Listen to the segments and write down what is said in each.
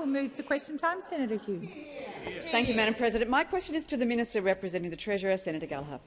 move to question time. Senator Hume. Thank you, Madam President. My question is to the Minister representing the Treasurer, Senator Gallagher.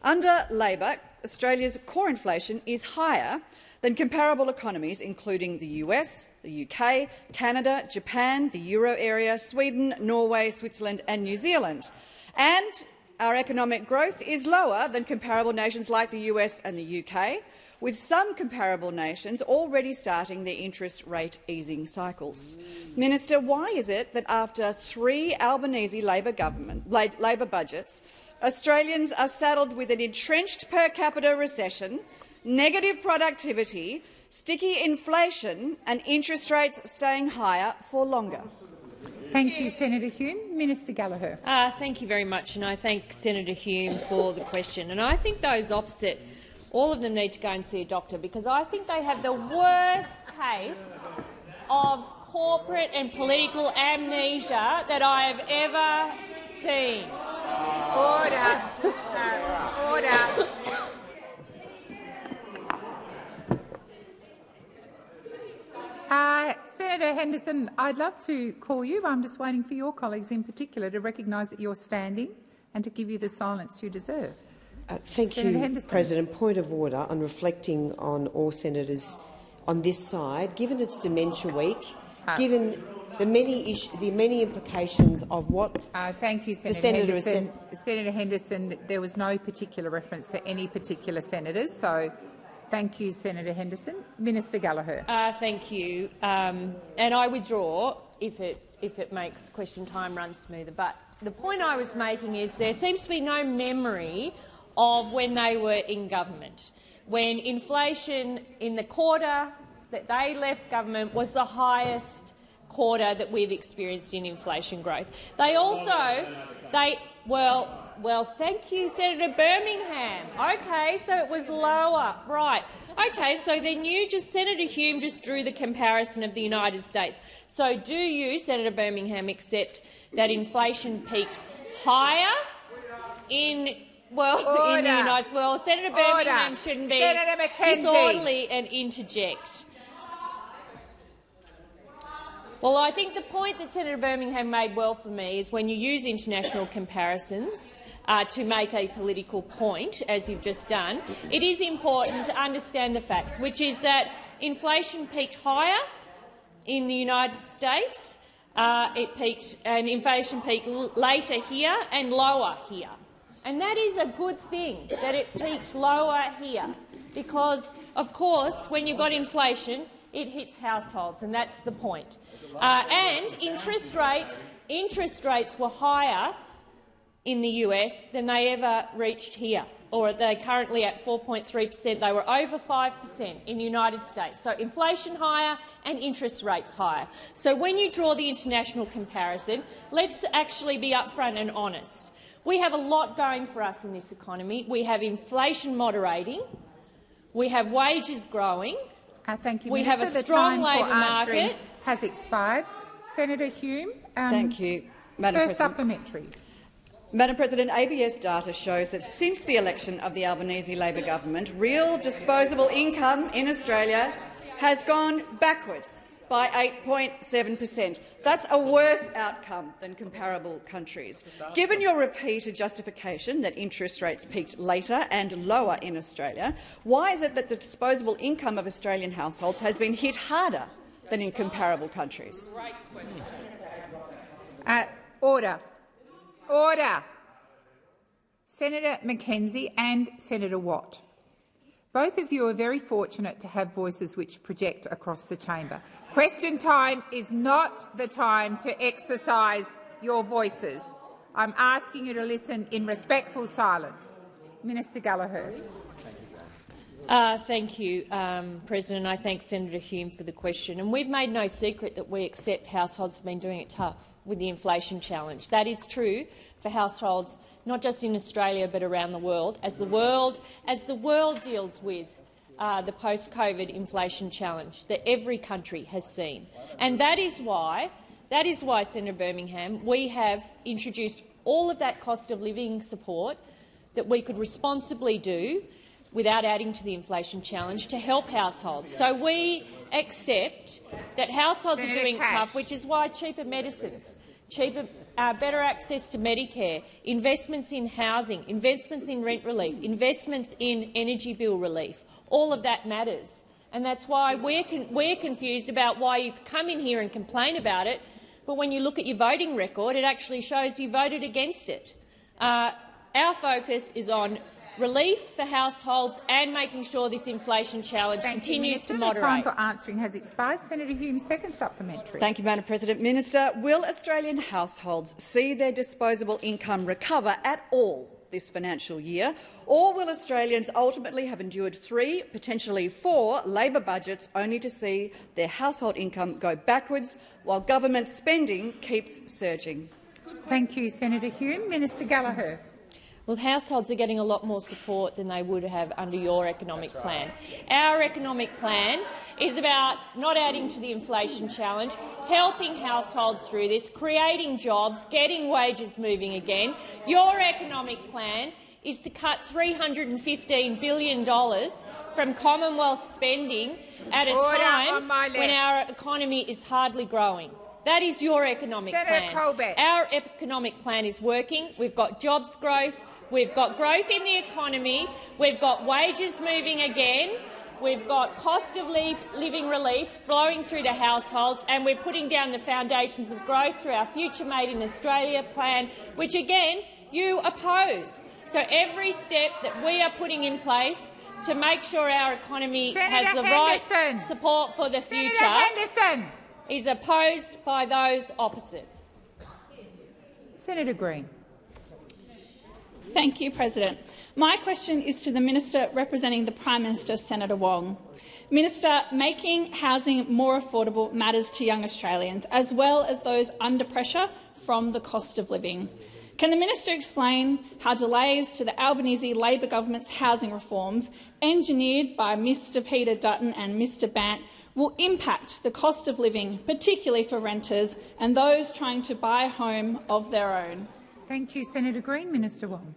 Under Labor, Australia's core inflation is higher than comparable economies, including the US, the UK, Canada, Japan, the euro area, Sweden, Norway, Switzerland and New Zealand. And our economic growth is lower than comparable nations like the US and the UK, with some comparable nations already starting their interest rate easing cycles. Minister, why is it that after 3 Albanese Labor budgets, Australians are saddled with an entrenched per capita recession, negative productivity, sticky inflation and interest rates staying higher for longer? Thank you, Senator Hume. Minister Gallagher. Thank you very much, and I thank Senator Hume for the question. And I think those opposite, all of them need to go and see a doctor, because I think they have the worst case of corporate and political amnesia that I have ever seen. Order. Order. Senator Henderson, I'd love to call you. I'm just waiting for your colleagues in particular to recognise that you're standing and to give you the silence you deserve. Thank Senator you, Henderson. President. Point of order on reflecting on all senators on this side. Given it's Dementia Week, given the many implications of what thank you, Senator Henderson. Senator Henderson, there was no particular reference to any particular senators, so thank you, Senator Henderson. Minister Gallagher. Thank you. And I withdraw if it makes question time run smoother. But the point I was making is there seems to be no memory of when they were in government, when inflation in the quarter that they left government was the highest quarter that we've experienced in inflation growth. They also, well, thank you, Senator Birmingham. Okay, so it was lower, right? Okay, so then Senator Hume just drew the comparison of the United States. So do you, Senator Birmingham, accept that inflation peaked higher in the United States? Well, Senator Birmingham shouldn't be disorderly and interject. Well, I think the point that Senator Birmingham made well for me is when you use international comparisons to make a political point, as you've just done, it is important to understand the facts, which is that inflation peaked higher in the United States, and inflation peaked later here and lower here. And that is a good thing, that it peaked lower here, because, of course, when you've got inflation, it hits households, and that's the point. And interest rates were higher in the US than they ever reached here, or they're currently at 4.3%. They were over 5% in the United States. So inflation higher and interest rates higher. So when you draw the international comparison, let's actually be upfront and honest. We have a lot going for us in this economy. We have inflation moderating. We have wages growing. Thank you, we Minister. have a strong labour market. Has expired. Senator Hume. Thank you, Madam President. Supplementary. Madam President, ABS data shows that since the election of the Albanese Labor government, real disposable income in Australia has gone backwards by 8.7%. That's a worse outcome than comparable countries. Given your repeated justification that interest rates peaked later and lower in Australia, why is it that the disposable income of Australian households has been hit harder than in comparable countries? Order. Order. Senator McKenzie and Senator Watt. Both of you are very fortunate to have voices which project across the chamber. Question time is not the time to exercise your voices. I'm asking you to listen in respectful silence. Minister Gallagher. Thank you, President. I thank Senator Hume for the question. And we've made no secret that we accept households have been doing it tough with the inflation challenge. That is true for households not just in Australia but around the world, as the world deals with the post-COVID inflation challenge that every country has seen. And that is why, Senator Birmingham, we have introduced all of that cost of living support that we could responsibly do without adding to the inflation challenge to help households. So we accept that households are doing tough, which is why cheaper medicines, better access to Medicare, investments in housing, investments in rent relief, investments in energy bill relief, all of that matters. And that's why we're confused about why you come in here and complain about it, but when you look at your voting record, it actually shows you voted against it. Our focus is on relief for households and making sure this inflation challenge continues to moderate. The time for answering has expired. Senator Hume, second supplementary. Thank you, Madam President. Minister, will Australian households see their disposable income recover at all this financial year, or will Australians ultimately have endured 3, potentially 4 Labor budgets only to see their household income go backwards while government spending keeps surging? Thank you, Senator Hume. Minister Gallagher. Well, households are getting a lot more support than they would have under your economic plan. Our economic plan is about not adding to the inflation challenge, helping households through this, creating jobs, getting wages moving again. Your economic plan is to cut $315 billion from Commonwealth spending at a time when our economy is hardly growing. That is your economic plan. Our economic plan is working. We've got jobs growth. We've got growth in the economy. We've got wages moving again. We've got cost of living relief flowing through to households, and we're putting down the foundations of growth through our Future Made in Australia plan, which, again, you oppose. So every step that we are putting in place to make sure our economy has the right support for the future is opposed by those opposite. Senator Green. Thank you, President. My question is to the Minister representing the Prime Minister, Senator Wong. Minister, making housing more affordable matters to young Australians, as well as those under pressure from the cost of living. Can the Minister explain how delays to the Albanese Labor government's housing reforms, engineered by Mr Peter Dutton and Mr Bant, will impact the cost of living, particularly for renters and those trying to buy a home of their own? Thank you, Senator Green. Minister Wong.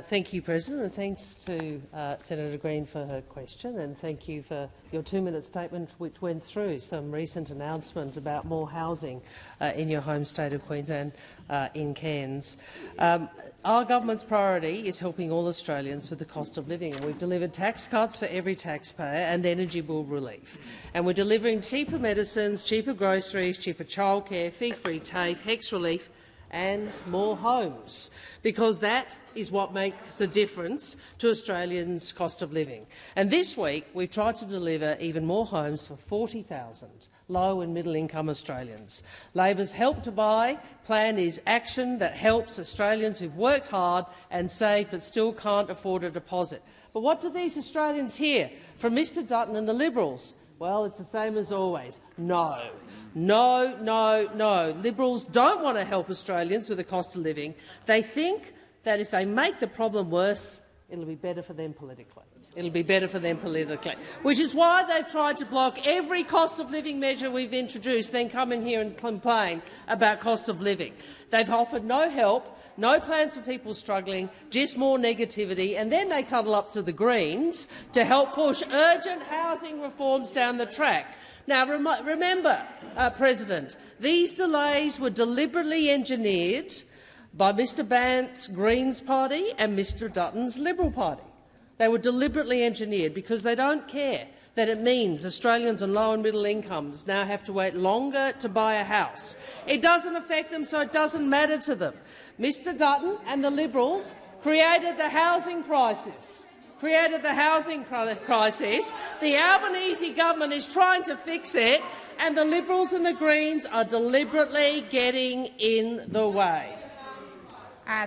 Thank you, President, and thanks to Senator Green for her question, and thank you for your 2-minute statement which went through some recent announcement about more housing in your home state of Queensland in Cairns. Our government's priority is helping all Australians with the cost of living. We've delivered tax cuts for every taxpayer and energy bill relief. And we're delivering cheaper medicines, cheaper groceries, cheaper childcare, fee-free TAFE, HECS relief and more homes, because that is what makes a difference to Australians' cost of living. And this week we've tried to deliver even more homes for 40,000 low and middle income Australians. Labor's Help to Buy plan is action that helps Australians who've worked hard and saved but still can't afford a deposit. But what do these Australians hear from Mr Dutton and the Liberals? Well, it's the same as always. No. No, no, no. Liberals don't want to help Australians with the cost of living. They think that if they make the problem worse, it'll be better for them politically. It'll be better for them politically, which is why they've tried to block every cost of living measure we've introduced, then come in here and complain about cost of living. They've offered no help, no plans for people struggling, just more negativity, and then they cuddle up to the Greens to help push urgent housing reforms down the track. Now, remember, President, these delays were deliberately engineered by Mr Bant's Greens party and Mr Dutton's Liberal party. They were deliberately engineered because they don't care that it means Australians on low and middle incomes now have to wait longer to buy a house. It doesn't affect them, so it doesn't matter to them. Mr Dutton and the Liberals created the housing crisis. The Albanese government is trying to fix it, and the Liberals and the Greens are deliberately getting in the way.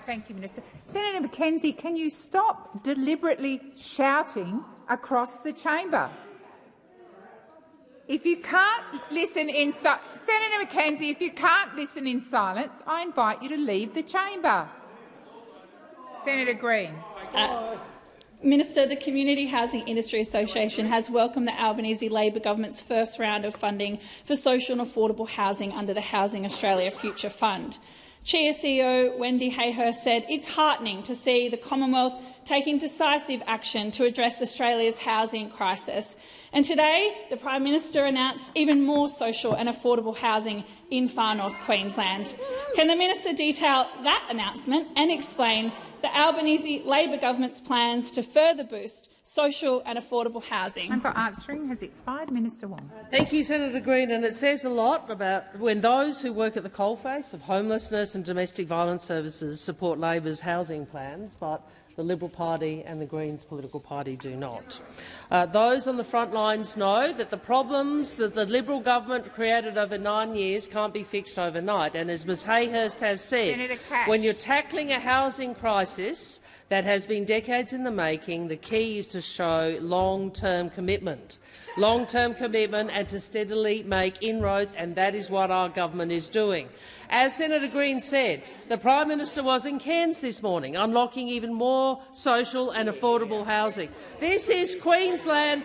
Thank you, Minister. Senator McKenzie, can you stop deliberately shouting across the chamber? If you can't listen in Senator McKenzie, if you can't listen in silence, I invite you to leave the chamber. Senator Green. Minister, the Community Housing Industry Association has welcomed the Albanese Labor government's first round of funding for social and affordable housing under the Housing Australia Future Fund. Chia CEO Wendy Hayhurst said, "It's heartening to see the Commonwealth taking decisive action to address Australia's housing crisis." And today, the Prime Minister announced even more social and affordable housing in far north Queensland. Can the minister detail that announcement and explain the Albanese Labor government's plans to further boost social and affordable housing? Time for answering has expired. Minister Wong. Thank you, Senator Green. And it says a lot about when those who work at the coalface of homelessness and domestic violence services support Labor's housing plans, but the Liberal Party and the Greens political party do not. Those on the front lines know that the problems that the Liberal government created over 9 years can't be fixed overnight. And as Ms Hayhurst has said, when you're tackling a housing crisis that has been decades in the making, the key is to show long-term commitment. Long-term commitment and to steadily make inroads, and that is what our government is doing. As Senator Green said, the Prime Minister was in Cairns this morning, unlocking even more social and affordable housing. This is Queensland's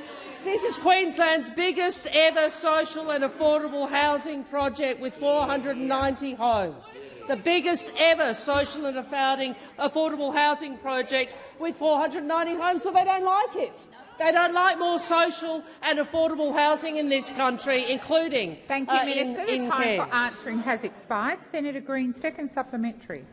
biggest ever social and affordable housing project with 490 homes. The biggest ever social and affordable housing project with 490 homes. So they don't like it. They don't like more social and affordable housing in this country, including Thank you, Minister. in the time Cairns. for answering has expired. Senator Green, second supplementary.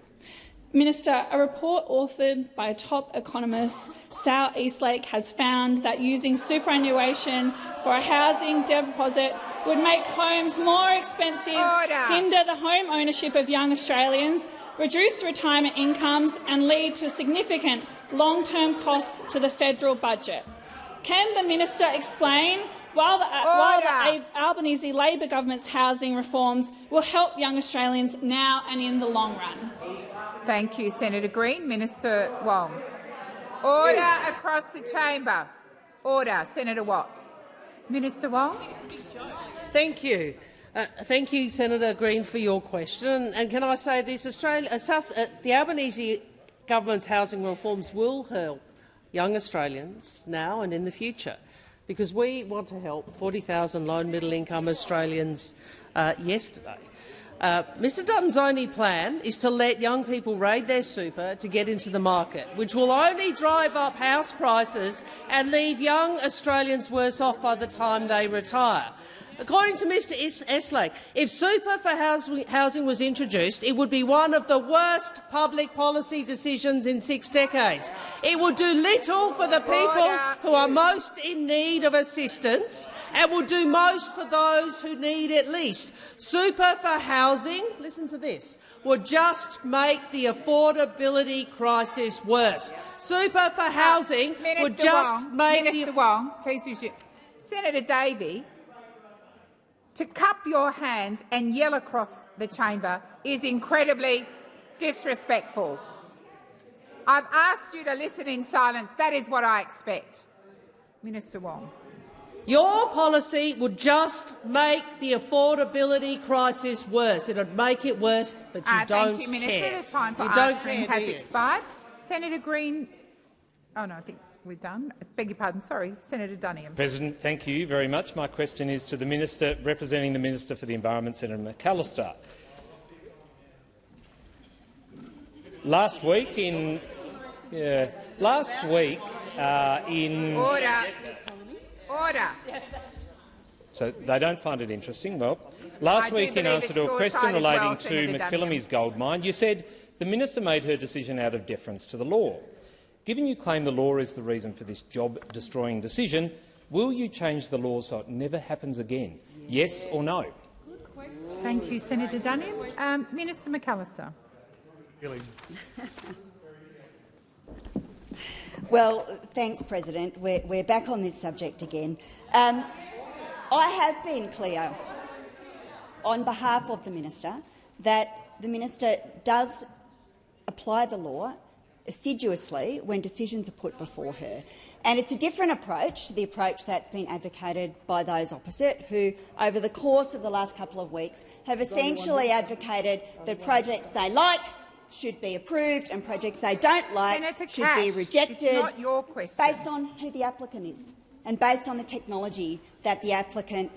Minister, a report authored by top economist Sal Eastlake has found that using superannuation for a housing deposit would make homes more expensive, hinder the home ownership of young Australians, reduce retirement incomes and lead to significant long-term costs to the federal budget. Can the minister explain while the Albanese Labor government's housing reforms will help young Australians now and in the long run? Thank you, Senator Green. Minister Wong. Order across the chamber. Order. Senator Watt. Minister Wong. Thank you. Thank you, Senator Green, for your question. And can I say this? The Albanese government's housing reforms will help young Australians now and in the future, because we want to help 40,000 low and middle-income Australians yesterday. Mr Dutton's only plan is to let young people raid their super to get into the market, which will only drive up house prices and leave young Australians worse off by the time they retire. According to Mr Eastlake, if super for housing was introduced, it would be one of the worst public policy decisions in 6 decades. It would do little for the people who are most in need of assistance and will do most for those who need it least. Super for housing, listen to this, would just make the affordability crisis worse. Super for housing would just make Minister Wong, please use your... Senator Davey, to cup your hands and yell across the chamber is incredibly disrespectful. I've asked you to listen in silence. That is what I expect. Minister Wong. Your policy would just make the affordability crisis worse. It would make it worse, but you don't Thank you, Minister. care. The time for you don't answering care, has expired. Senator Green. Oh no, I think we're done. Beg your pardon. Sorry, Senator Duniam. President, thank you very much. My question is to the Minister representing the Minister for the Environment, Senator McAllister. Last week in Order. So they don't find it interesting. Well, last week in answer to a question relating to McPhillamys gold mine, you said the minister made her decision out of deference to the law. Given you claim the law is the reason for this job-destroying decision, will you change the law so it never happens again? Yes or no? Thank you, Senator Duniam. Minister McAllister. Well, thanks, President. We're back on this subject again. I have been clear on behalf of the minister that the minister does apply the law assiduously when decisions are put before her. And it's a different approach to the approach that's been advocated by those opposite, who, over the course of the last couple of weeks, have essentially advocated that projects they like should be approved and projects they don't like should be rejected, it's not your question, based on who the applicant is and based on the technology that the applicant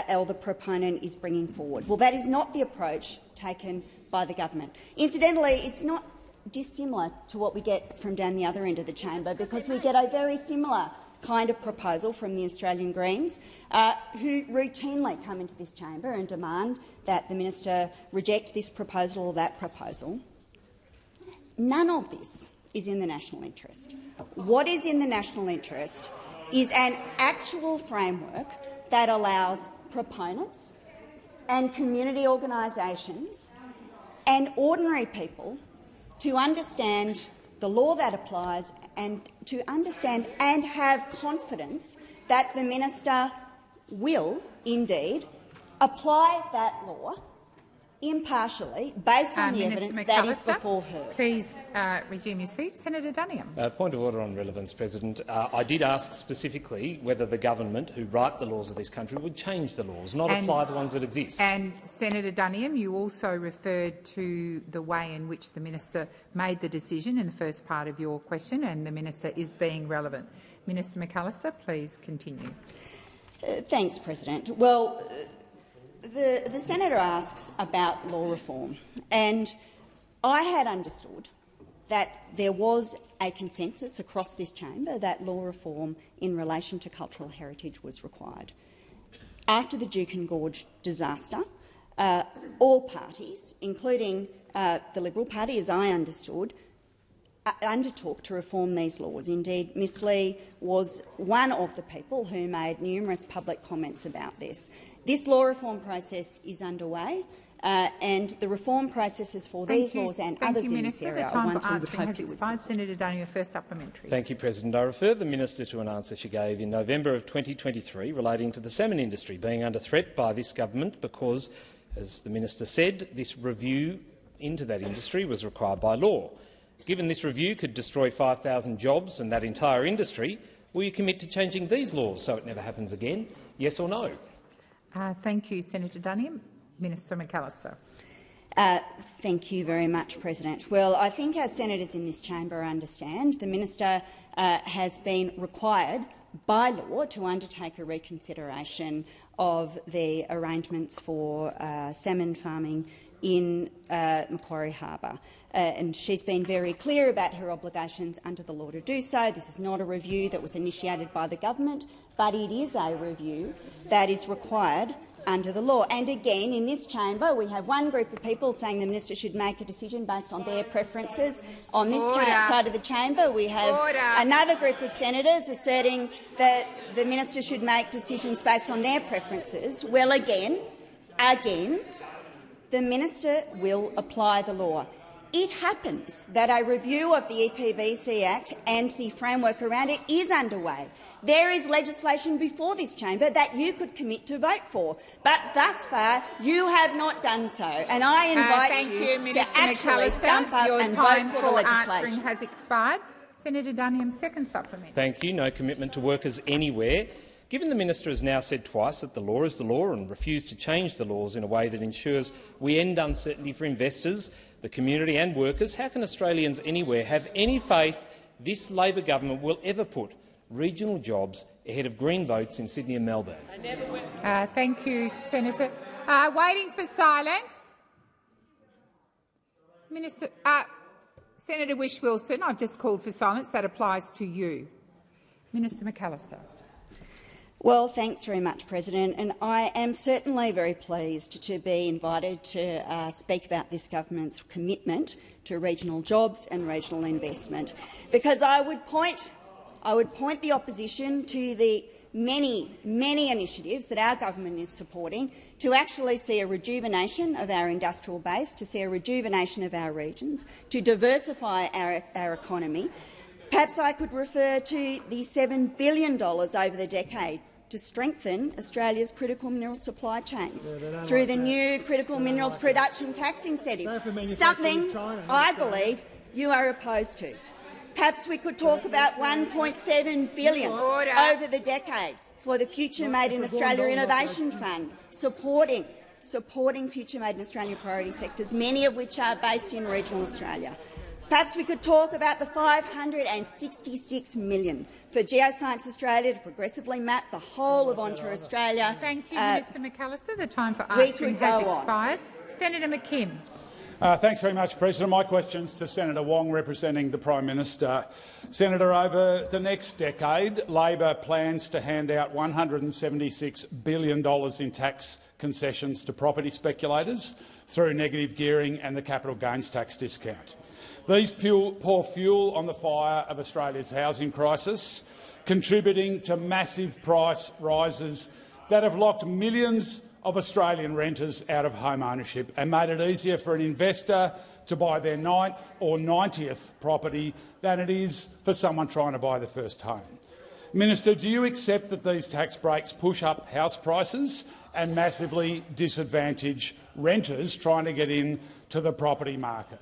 or the proponent is bringing forward. Well, that is not the approach taken by the government. Incidentally, it's not dissimilar to what we get from down the other end of the chamber, because we get a very similar kind of proposal from the Australian Greens, who routinely come into this chamber and demand that the minister reject this proposal or that proposal. None of this is in the national interest. What is in the national interest is an actual framework that allows proponents and community organisations and ordinary people to understand the law that applies and to understand and have confidence that the minister will indeed apply that law impartially based on the evidence that is before her. Please resume your seat. Senator Duniam. Point of order on relevance, President. I did ask specifically whether the government, who write the laws of this country, would change the laws, not apply the ones that exist. And Senator Duniam, you also referred to the way in which the minister made the decision in the first part of your question, and the minister is being relevant. Minister McAllister, please continue. Thanks, President. Well, the senator asks about law reform, and I had understood that there was a consensus across this chamber that law reform in relation to cultural heritage was required. After the Juukan Gorge disaster, all parties, including the Liberal Party, as I understood, undertook to reform these laws. Indeed, Ms Lee was one of the people who made numerous public comments about this. This law reform process is underway, and the reform processes for these laws and others in this area are ones we would hope you would support. Senator Duniam, first supplementary. Thank you, President. I refer the minister to an answer she gave in November of 2023 relating to the salmon industry being under threat by this government because, as the minister said, this review into that industry was required by law. Given this review could destroy 5,000 jobs and that entire industry, will you commit to changing these laws so it never happens again? Yes or no? Thank you, Senator Duniam. Minister McAllister. Thank you very much, President. Well, I think as senators in this chamber understand, the minister has been required by law to undertake a reconsideration of the arrangements for salmon farming in Macquarie Harbour. And she's been very clear about her obligations under the law to do so. This is not a review that was initiated by the government, but it is a review that is required under the law. And again, in this chamber, we have one group of people saying the minister should make a decision based on their preferences. On this side of the chamber, we have another group of senators asserting that the minister should make decisions based on their preferences. Well, again, the minister will apply the law. It happens that a review of the EPBC Act and the framework around it is underway. There is legislation before this chamber that you could commit to vote for, but thus far you have not done so. And I invite you to actually stump up and vote for the legislation. Answering has expired. Senator Duniam, second supplement. Thank you. No commitment to workers anywhere. Given the minister has now said twice that the law is the law and refused to change the laws in a way that ensures we end uncertainty for investors, the community and workers, how can Australians anywhere have any faith this Labor government will ever put regional jobs ahead of Green votes in Sydney and Melbourne? Thank you, Senator. Waiting for silence. Minister, Senator Whish-Wilson, I've just called for silence. That applies to you. Minister McAllister. Well, thanks very much, President, and I am certainly very pleased to be invited to speak about this government's commitment to regional jobs and regional investment, because I would point the opposition to the many initiatives that our government is supporting to actually see a rejuvenation of our industrial base, to see a rejuvenation of our regions, to diversify our economy. Perhaps I could refer to the $7 billion over the decade to strengthen Australia's critical mineral supply chains through the new critical minerals production tax incentive, something I believe you are opposed to. Perhaps we could talk about $1.7 billion over the decade for the Future Made in Australia Innovation Fund, supporting Future Made in Australia priority sectors, many of which are based in regional Australia. Perhaps we could talk about the $566 million for Geoscience Australia to progressively map the whole of Ontario Australia. Thank you, Minister McAllister. The time for answering has expired. Senator McKim. Thanks very much, President. My question is to Senator Wong, representing the Prime Minister. Senator, over the next decade, Labor plans to hand out $176 billion in tax concessions to property speculators through negative gearing and the capital gains tax discount. These pour fuel on the fire of Australia's housing crisis, contributing to massive price rises that have locked millions of Australian renters out of home ownership and made it easier for an investor to buy their 9th or 90th property than it is for someone trying to buy their first home. Minister, do you accept that these tax breaks push up house prices and massively disadvantage renters trying to get into the property market?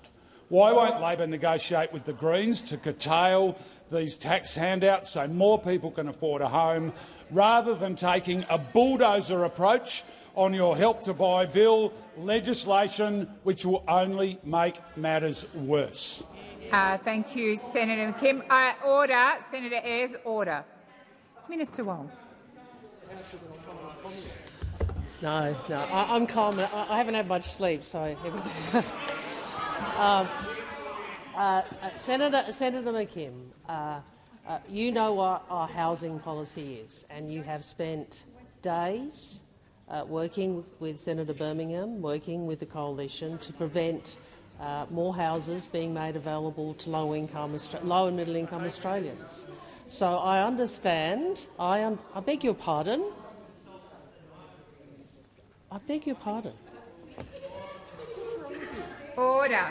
Why won't Labor negotiate with the Greens to curtail these tax handouts so more people can afford a home, rather than taking a bulldozer approach on your Help to Buy bill legislation, which will only make matters worse? Thank you, Senator McKim. Order. Senator Ayres, order. Minister Wong. No, I'm calm. I haven't had much sleep, so Senator McKim, you know what our housing policy is, and you have spent days working with Senator Birmingham, working with the Coalition to prevent more houses being made available to low and middle income Australians. So I understand. I beg your pardon. I beg your pardon. Order.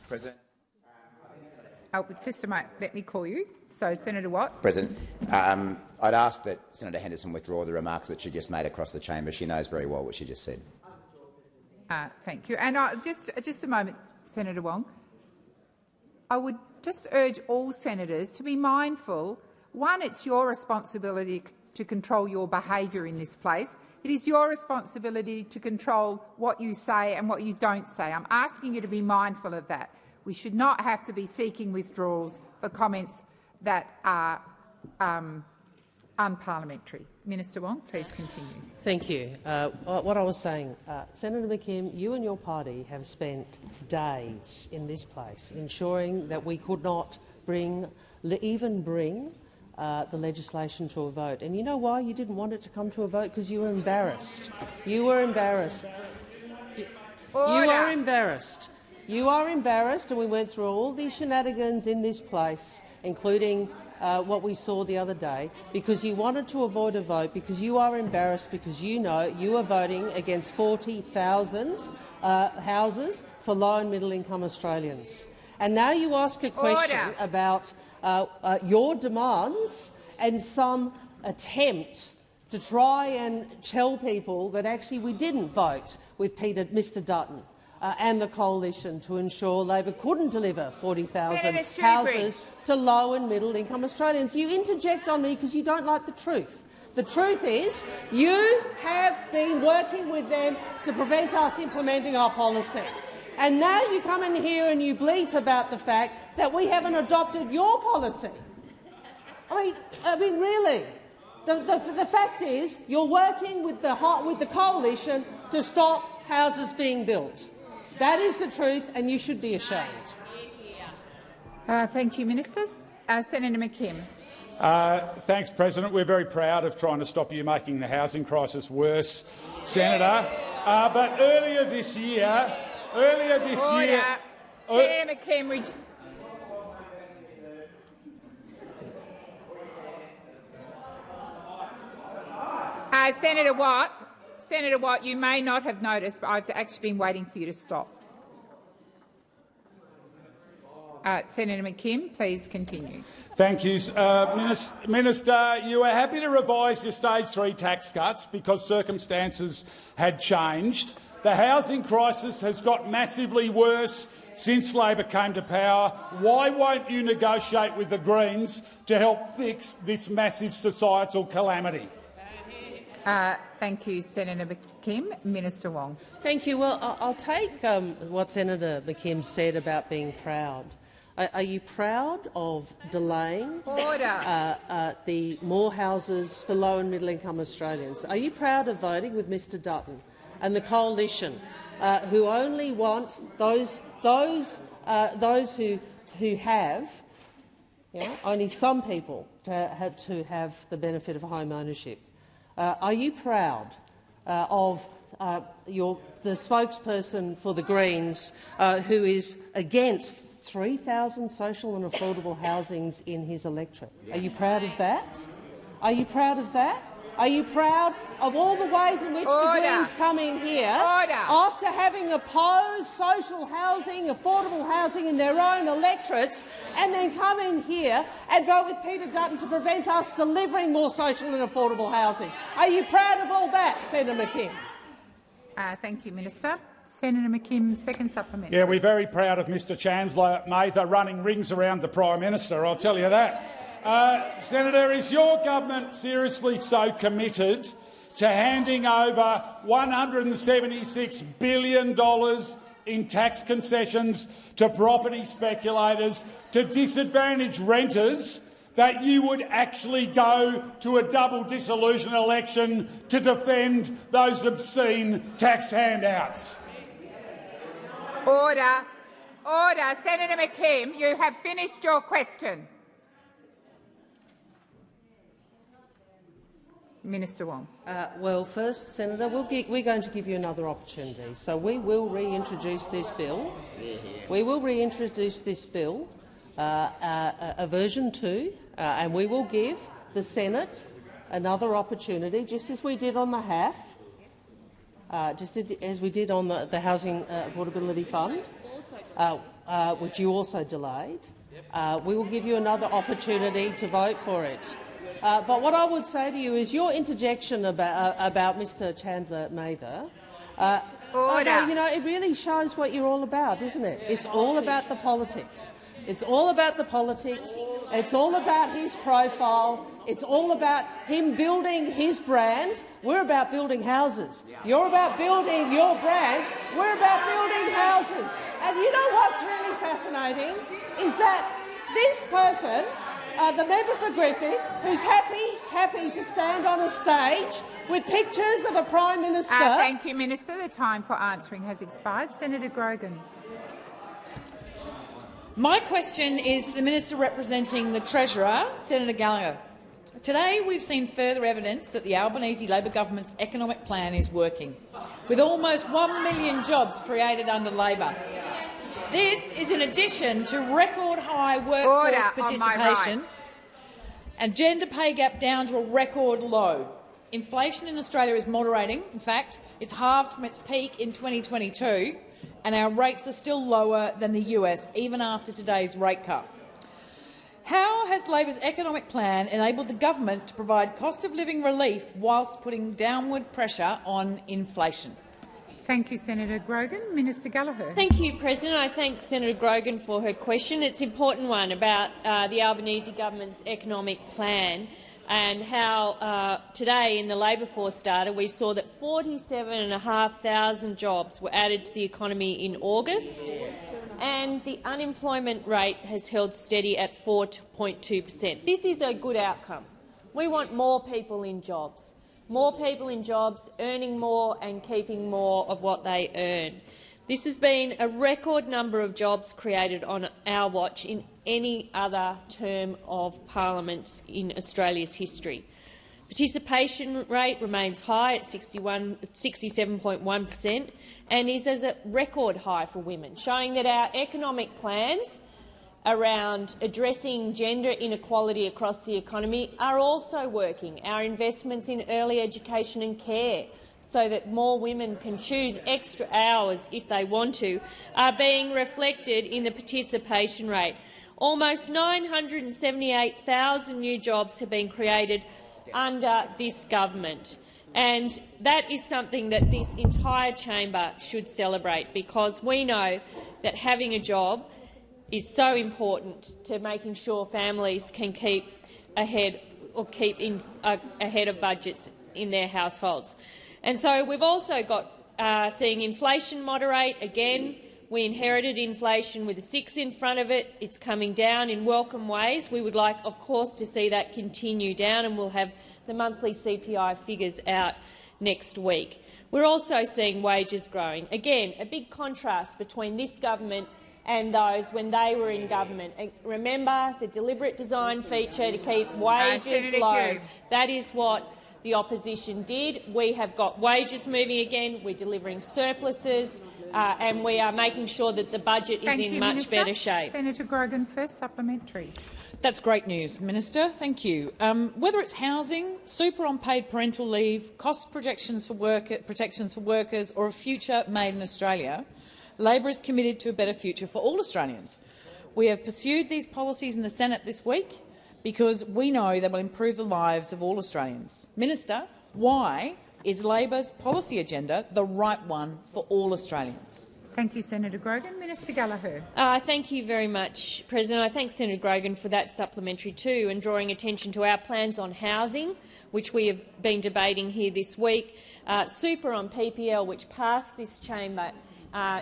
President. Oh, just a moment. Let me call you. So, Senator Watt. President, I'd ask that Senator Henderson withdraw the remarks that she just made across the chamber. She knows very well what she just said. Thank you. And just a moment, Senator Wong. I would just urge all senators to be mindful. One, it's your responsibility to control your behaviour in this place. It is your responsibility to control what you say and what you don't say. I'm asking you to be mindful of that. We should not have to be seeking withdrawals for comments that are unparliamentary. Minister Wong, please continue. Thank you. What I was saying, Senator McKim, you and your party have spent days in this place ensuring that we could not even bring the legislation to a vote. And you know why you didn't want it to come to a vote? Because you were embarrassed. You were embarrassed. Order. You are embarrassed. You are embarrassed, and we went through all these shenanigans in this place, including what we saw the other day, because you wanted to avoid a vote, because you are embarrassed, because you know you are voting against 40,000 houses for low and middle income Australians. And now you ask a question about your demands and some attempt to try and tell people that actually we didn't vote with Mr Dutton and the Coalition to ensure Labor couldn't deliver 40,000 houses to low and middle income Australians. You interject on me because you don't like the truth. The truth is you have been working with them to prevent us implementing our policy. And now you come in here and you bleat about the fact that we haven't adopted your policy. I mean, really. The fact is you're working with the Coalition to stop houses being built. That is the truth, and you should be ashamed. Thank you, Ministers. Senator McKim. Thanks, President. We're very proud of trying to stop you making the housing crisis worse, Senator. But earlier this year, Senator McKim. Senator Watt, you may not have noticed, but I've actually been waiting for you to stop. Senator McKim, please continue. Thank you. Minister, you were happy to revise your stage 3 tax cuts because circumstances had changed. The housing crisis has got massively worse since Labor came to power. Why won't you negotiate with the Greens to help fix this massive societal calamity? Thank you, Senator McKim. Minister Wong. Thank you. Well, I'll take what Senator McKim said about being proud. Are you proud of delaying the more houses for low and middle income Australians? Are you proud of voting with Mr Dutton and the coalition, who only want those who have, only some people to have the benefit of home ownership? Are you proud of the spokesperson for the Greens, who is against 3,000 social and affordable housings in his electorate? Are you proud of that? Are you proud of that? Are you proud of all the ways in which the Greens come in here after having opposed social housing, affordable housing in their own electorates, and then come in here and vote with Peter Dutton to prevent us delivering more social and affordable housing? Are you proud of all that, Senator McKim? Thank you, Minister. Senator McKim, second supplementary. Yeah, we're very proud of Mr Chandler Mather running rings around the Prime Minister, I'll tell you that. Senator, is your government seriously so committed to handing over $176 billion in tax concessions to property speculators, to disadvantaged renters, that you would actually go to a double dissolution election to defend those obscene tax handouts? Order. Order. Senator McKim, you have finished your question. Minister Wong. Well, first, Senator, we're going to give you another opportunity. So we will reintroduce this bill. We will reintroduce this bill, a version 2, and we will give the Senate another opportunity, just as we did on the HAF, just as we did on the Housing Affordability Fund, which you also delayed. We will give you another opportunity to vote for it. But what I would say to you is your interjection about Mr Chandler Mather, it really shows what you're all about, isn't it? It's all about the politics. It's all about the politics. It's all about his profile. It's all about him building his brand. We're about building houses. You're about building your brand. We're about building houses. And you know what's really fascinating is that this person, the member for Griffith, who's happy to stand on a stage with pictures of a Prime Minister— Thank you, Minister. The time for answering has expired. Senator Grogan. My question is to the Minister representing the Treasurer, Senator Gallagher. Today we've seen further evidence that the Albanese Labor government's economic plan is working, with almost 1 million jobs created under Labor. This is in addition to record-high workforce participation and gender pay gap down to a record low. Inflation in Australia is moderating. In fact, it's halved from its peak in 2022, and our rates are still lower than the US, even after today's rate cut. How has Labor's economic plan enabled the government to provide cost-of-living relief whilst putting downward pressure on inflation? Thank you, Senator Grogan. Minister Gallagher. Thank you, President. I thank Senator Grogan for her question. It's an important one about the Albanese government's economic plan and how today in the labour force data we saw that 47,500 jobs were added to the economy in August, and the unemployment rate has held steady at 4.2%. This is a good outcome. We want more people in jobs. More people in jobs, earning more and keeping more of what they earn. This has been a record number of jobs created on our watch in any other term of parliament in Australia's history. Participation rate remains high at 67.1% and is at a record high for women, showing that our economic plans around addressing gender inequality across the economy are also working. Our investments in early education and care, so that more women can choose extra hours if they want to, are being reflected in the participation rate. Almost 978,000 new jobs have been created under this government, and that is something that this entire chamber should celebrate, because we know that having a job is so important to making sure families can keep ahead of budgets in their households. And so we've also got seeing inflation moderate again. We inherited inflation with a 6 in front of it. It's coming down in welcome ways. We would like, of course, to see that continue down, and we'll have the monthly CPI figures out next week. We're also seeing wages growing. Again, a big contrast between this government and those when they were in government. Remember the deliberate design feature to keep wages low. That is what the opposition did. We have got wages moving again. We're delivering surpluses, and we are making sure that the budget is in much better shape. Senator Grogan, first supplementary. That's great news, Minister. Thank you. Whether it's housing, super unpaid parental leave, cost protections for workers or a future made in Australia, Labor is committed to a better future for all Australians. We have pursued these policies in the Senate this week because we know they will improve the lives of all Australians. Minister, why is Labor's policy agenda the right one for all Australians? Thank you, Senator Grogan. Minister Gallagher. Thank you very much, President. I thank Senator Grogan for that supplementary too, and drawing attention to our plans on housing, which we have been debating here this week, super on PPL, which passed this chamber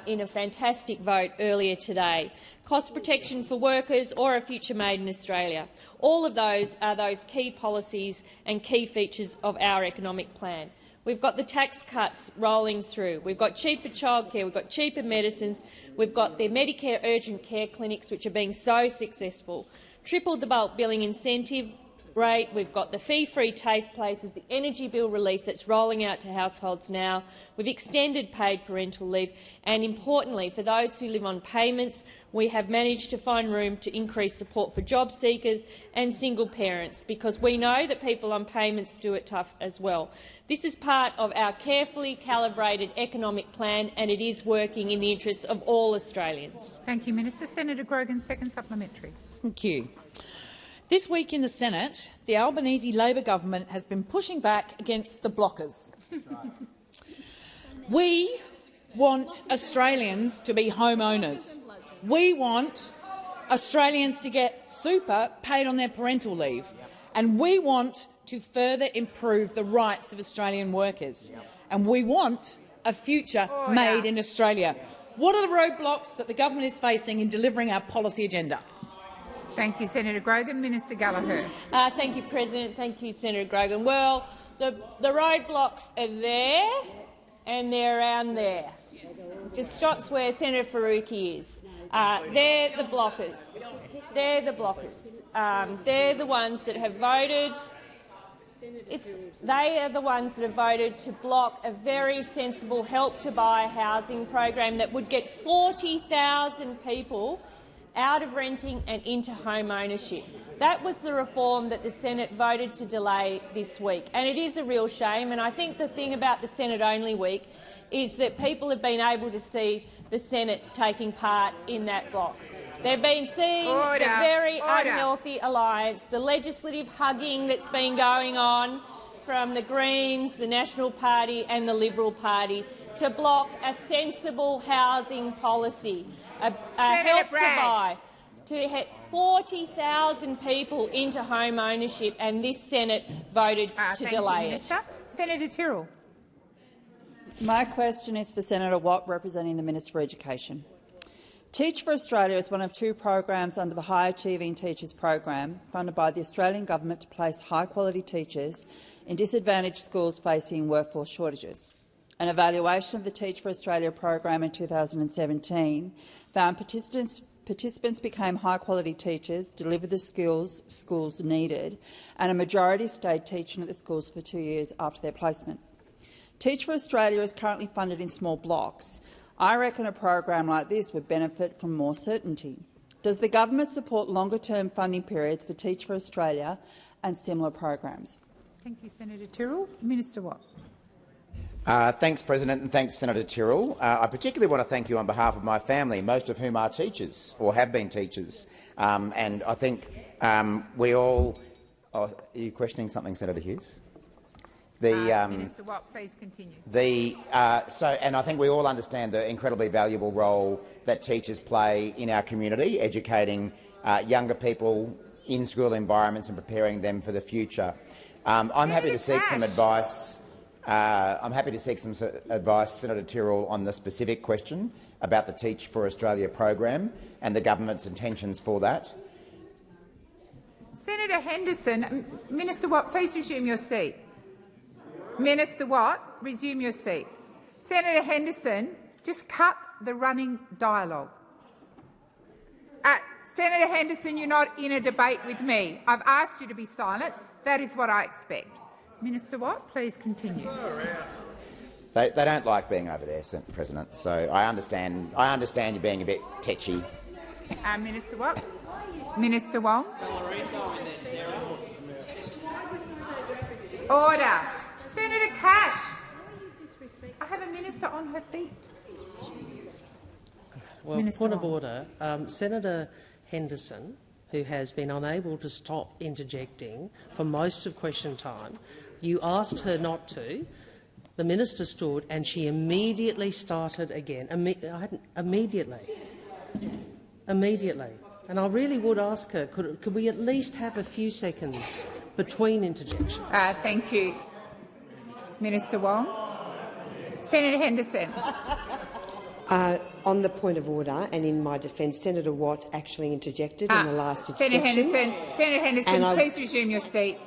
in a fantastic vote earlier today, cost protection for workers or a future made in Australia. All of those are those key policies and key features of our economic plan. We've got the tax cuts rolling through. We've got cheaper childcare. We've got cheaper medicines. We've got the Medicare urgent care clinics, which are being so successful. Tripled the bulk billing incentive rate. We've got the fee-free TAFE places, the energy bill relief that's rolling out to households now. We've extended paid parental leave. And importantly, for those who live on payments, we have managed to find room to increase support for job seekers and single parents, because we know that people on payments do it tough as well. This is part of our carefully calibrated economic plan, and it is working in the interests of all Australians. Thank you, Minister. Senator Grogan, second supplementary. Thank you. This week in the Senate, the Albanese Labor government has been pushing back against the blockers. We want Australians to be homeowners. We want Australians to get super paid on their parental leave. And we want to further improve the rights of Australian workers. And we want a future made in Australia. What are the roadblocks that the government is facing in delivering our policy agenda? Thank you, Senator Grogan. Minister Gallagher. Thank you, President. Thank you, Senator Grogan. Well, the roadblocks are there and they're around there. Just stops where Senator Faruqi is. They're the blockers. They're the blockers. They're the ones that have voted. They are the ones that have voted to block a very sensible Help to Buy housing program that would get 40,000 people out of renting and into home ownership. That was the reform that the Senate voted to delay this week, and it is a real shame. And I think the thing about the Senate-only week is that people have been able to see the Senate taking part in that block. They've been seeing the very unhealthy alliance, the legislative hugging that's been going on from the Greens, the National Party and the Liberal Party to block a sensible housing policy. A Help to Buy to hit 40,000 people into home ownership, and this Senate voted to delay it. Senator Tyrrell. My question is for Senator Watt, representing the Minister for Education. Teach for Australia is one of two programs under the High Achieving Teachers program, funded by the Australian Government to place high-quality teachers in disadvantaged schools facing workforce shortages. An evaluation of the Teach for Australia program in 2017 found participants became high-quality teachers, delivered the skills schools needed, and a majority stayed teaching at the schools for 2 years after their placement. Teach for Australia is currently funded in small blocks. I reckon a program like this would benefit from more certainty. Does the government support longer-term funding periods for Teach for Australia and similar programs? Thank you, Senator Tyrrell. Minister Watt. Thanks, President, and thanks, Senator Tyrrell. I particularly want to thank you on behalf of my family, most of whom are teachers or have been teachers. And I think we all— are you questioning something, Senator Hughes? Minister Watt, please continue. And I think we all understand the incredibly valuable role that teachers play in our community, educating younger people in school environments and preparing them for the future. I'm happy to seek some advice I'm happy to seek some advice, Senator Tyrrell, on the specific question about the Teach for Australia program and the government's intentions for that. Senator Henderson, Minister Watt, please resume your seat. Minister Watt, resume your seat. Senator Henderson, just cut the running dialogue. Senator Henderson, you're not in a debate with me. I've asked you to be silent. That is what I expect. Minister Watt, please continue. They don't like being over there, President. So I understand you being a bit tetchy. Minister Watt. Minister Wong. Order. Senator Cash. I have a minister on her feet. Well, Minister point of Wong. order. Senator Henderson, who has been unable to stop interjecting for most of question time, you asked her not to. The minister stood and she immediately started again. Immediately. And I really would ask her, could we at least have a few seconds between interjections? Thank you. Minister Wong. Senator Henderson. On the point of order, and in my defence, Senator Watt actually interjected in the last interjection. Senator Henderson, please resume your seat.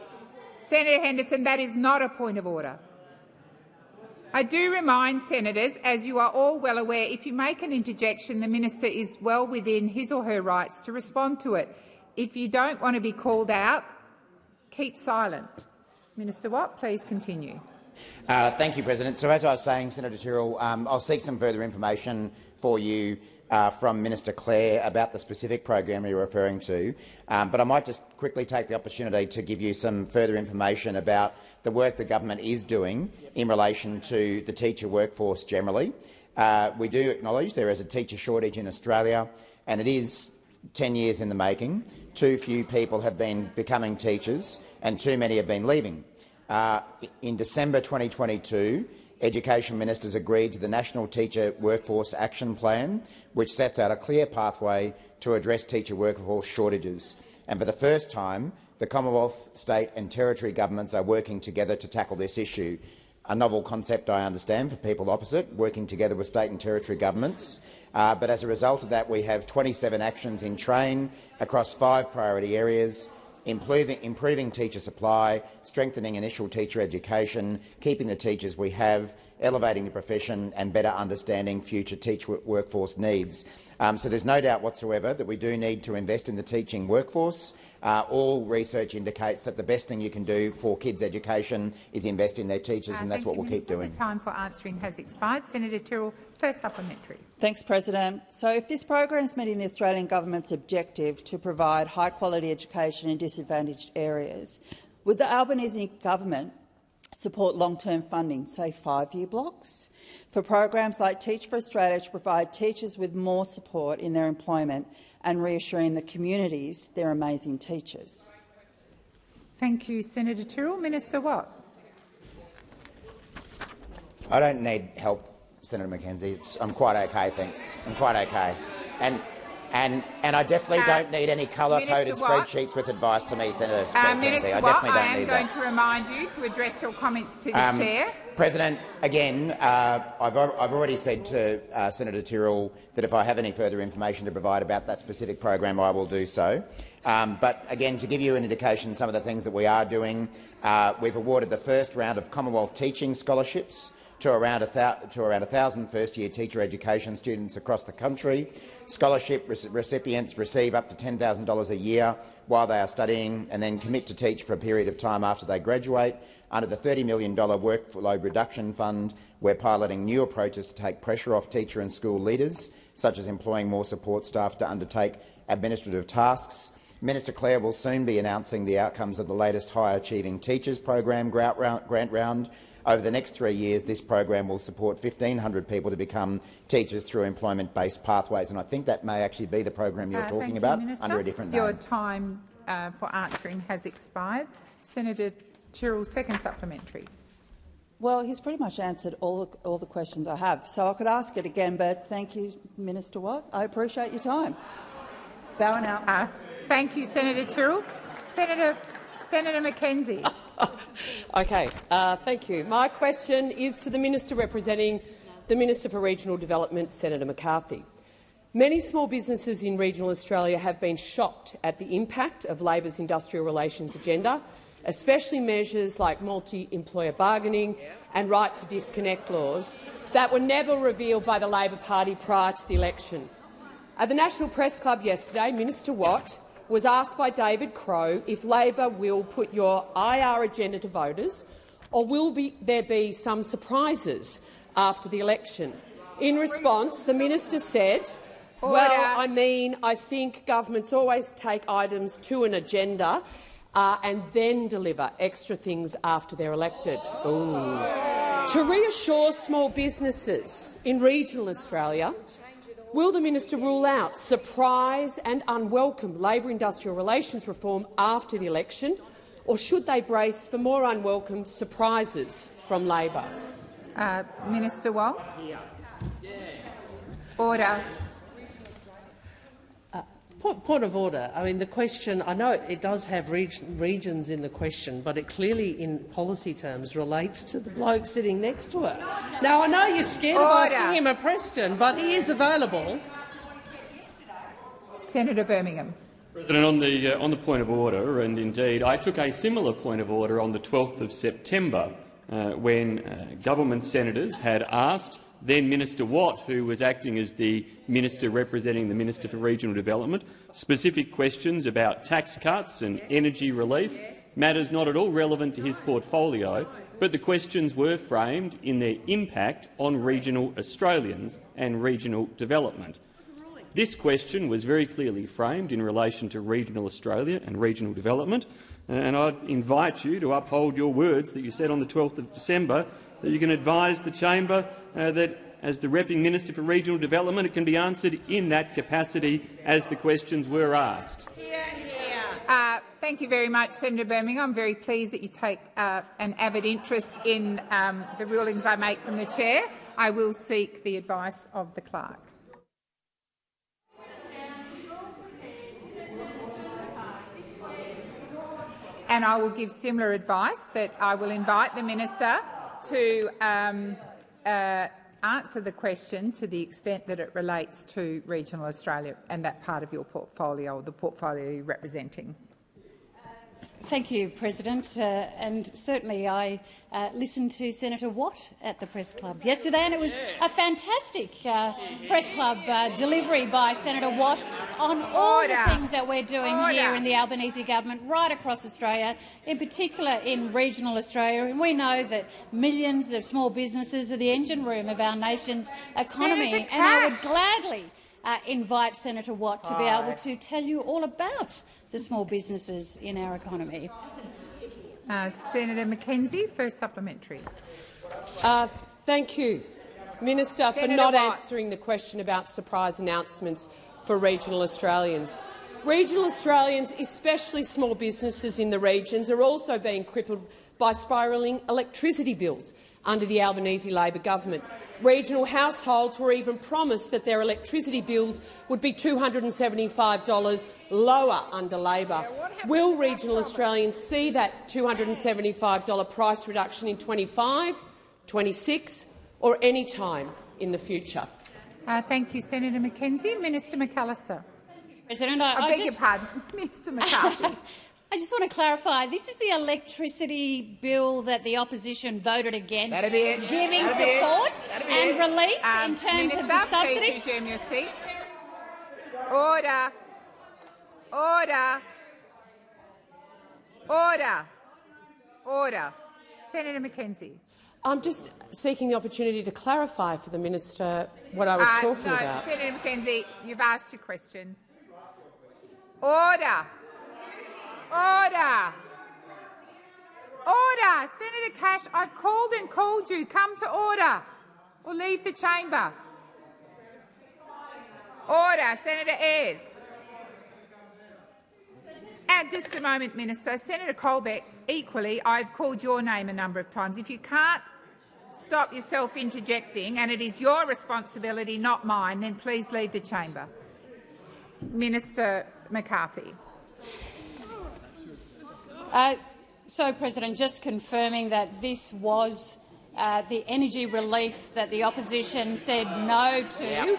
Senator Henderson, that is not a point of order. I do remind senators, as you are all well aware, if you make an interjection, the minister is well within his or her rights to respond to it. If you don't want to be called out, keep silent. Minister Watt, please continue. Thank you, President. So, as I was saying, Senator Tyrrell, I'll seek some further information for you from Minister Clare about the specific program you're referring to, but I might just quickly take the opportunity to give you some further information about the work the government is doing in relation to the teacher workforce generally. We do acknowledge there is a teacher shortage in Australia, and it is 10 years in the making. Too few people have been becoming teachers, and too many have been leaving. In December 2022, Education Ministers agreed to the National Teacher Workforce Action Plan, which sets out a clear pathway to address teacher workforce shortages. And for the first time, the Commonwealth, state and territory governments are working together to tackle this issue. A novel concept, I understand, for people opposite, working together with state and territory governments. But as a result of that, we have 27 actions in train across 5 priority areas: improving teacher supply, strengthening initial teacher education, keeping the teachers we have, elevating the profession and better understanding future teacher workforce needs. So there's no doubt whatsoever that we do need to invest in the teaching workforce. All research indicates that the best thing you can do for kids' education is invest in their teachers, and that's what we'll keep doing. The time for answering has expired. Senator Tyrrell, first supplementary. Thanks, President. So if this program is meeting the Australian government's objective to provide high-quality education in disadvantaged areas, would the Albanese government support long-term funding, say 5-year blocks, for programs like Teach for Australia to provide teachers with more support in their employment and reassuring the communities they're amazing teachers? Thank you, Senator Tyrrell. Minister Watt. I don't need help, Senator McKenzie. I'm quite okay, thanks. I'm quite okay. And I definitely don't need any colour-coded spreadsheets with advice to me, Senator McKenzie. Minister I Watt, definitely don't I am need going that. to remind you to address your comments to the chair. President, again, I've already said to Senator Tyrrell that if I have any further information to provide about that specific program, I will do so. But again, to give you an indication of some of the things that we are doing, we've awarded the first round of Commonwealth teaching scholarships to around 1,000 first-year teacher education students across the country. Scholarship recipients receive up to $10,000 a year while they are studying and then commit to teach for a period of time after they graduate. Under the $30 million Workload Reduction Fund, we're piloting new approaches to take pressure off teacher and school leaders, such as employing more support staff to undertake administrative tasks. Minister Clare will soon be announcing the outcomes of the latest High Achieving Teachers program grant round. Over the next 3 years, this program will support 1,500 people to become teachers through employment-based pathways, and I think that may actually be the program you're talking about under a different name. Your time for answering has expired. Senator Tyrrell, second supplementary. Well, he's pretty much answered all the questions I have, so I could ask it again, but thank you, Minister Watt. I appreciate your time. Bowing out. Thank you, Senator Tyrrell. Senator Mackenzie. Okay, thank you. My question is to the Minister representing the Minister for Regional Development, Senator McCarthy. Many small businesses in regional Australia have been shocked at the impact of Labor's industrial relations agenda, especially measures like multi-employer bargaining and right to disconnect laws that were never revealed by the Labor Party prior to the election. At the National Press Club yesterday, Minister Watt was asked by David Crowe if Labor will put your IR agenda to voters or will there be some surprises after the election. In response, the minister said, well, I think governments always take items to an agenda and then deliver extra things after they're elected. Ooh. To reassure small businesses in regional Australia, will the minister rule out surprise and unwelcome Labor industrial relations reform after the election, or should they brace for more unwelcome surprises from Labor? Minister Wong. Order. Point of order. I mean, the question, I know it does have regions in the question, but it clearly, in policy terms, relates to the bloke sitting next to her. Now, I know you're scared of asking him a question, but he is available. Senator Birmingham. President, on the point of order, and indeed I took a similar point of order on the 12th of September when government senators had asked then Minister Watt, who was acting as the minister representing the Minister for Regional Development, specific questions about tax cuts and energy relief, matters not at all relevant to his portfolio, but the questions were framed in their impact on regional Australians and regional development. This question was very clearly framed in relation to regional Australia and regional development, and I invite you to uphold your words that you said on the 12th of December, that you can advise the chamber that, as the repping Minister for Regional Development, it can be answered in that capacity as the questions were asked. Thank you very much, Senator Birmingham. I'm very pleased that you take an avid interest in the rulings I make from the chair. I will seek the advice of the clerk. And I will give similar advice that I will invite the minister to answer the question to the extent that it relates to regional Australia and that part of your portfolio, or the portfolio you're representing. Thank you, President. And certainly I listened to Senator Watt at the Press Club yesterday, and it was a fantastic Press Club delivery by Senator Watt on all the things that we're doing here in the Albanese government right across Australia, in particular in regional Australia. And we know that millions of small businesses are the engine room of our nation's economy, and I would gladly invite Senator Watt to be able to tell you all about the small businesses in our economy. Senator Mackenzie, first supplementary. Thank you, Minister, for not answering the question about surprise announcements for regional Australians. Regional Australians, especially small businesses in the regions, are also being crippled by spiralling electricity bills under the Albanese Labor government. Regional households were even promised that their electricity bills would be $275 lower under Labor. Will regional Australians see that $275 price reduction in 25, 26 or any time in the future? Thank you, Senator Mackenzie. Minister McAllister. President, I beg your pardon, Minister McCarthy. I just want to clarify, this is the electricity bill that the opposition voted against, giving support and relief in terms of the subsidies. Please resume your seat. Order. Order. Order. Order. Senator Mackenzie. I'm just seeking the opportunity to clarify for the minister what I was talking about. Senator Mackenzie, you've asked your question. Order. Order! Order! Senator Cash, I've called and called you. Come to order or leave the chamber. Order. Senator Ayres. And just a moment, Minister. Senator Colbeck, equally, I've called your name a number of times. If you can't stop yourself interjecting, and it is your responsibility, not mine, then please leave the chamber. Minister McCarthy. So, President, just confirming that this was the energy relief that the opposition said no to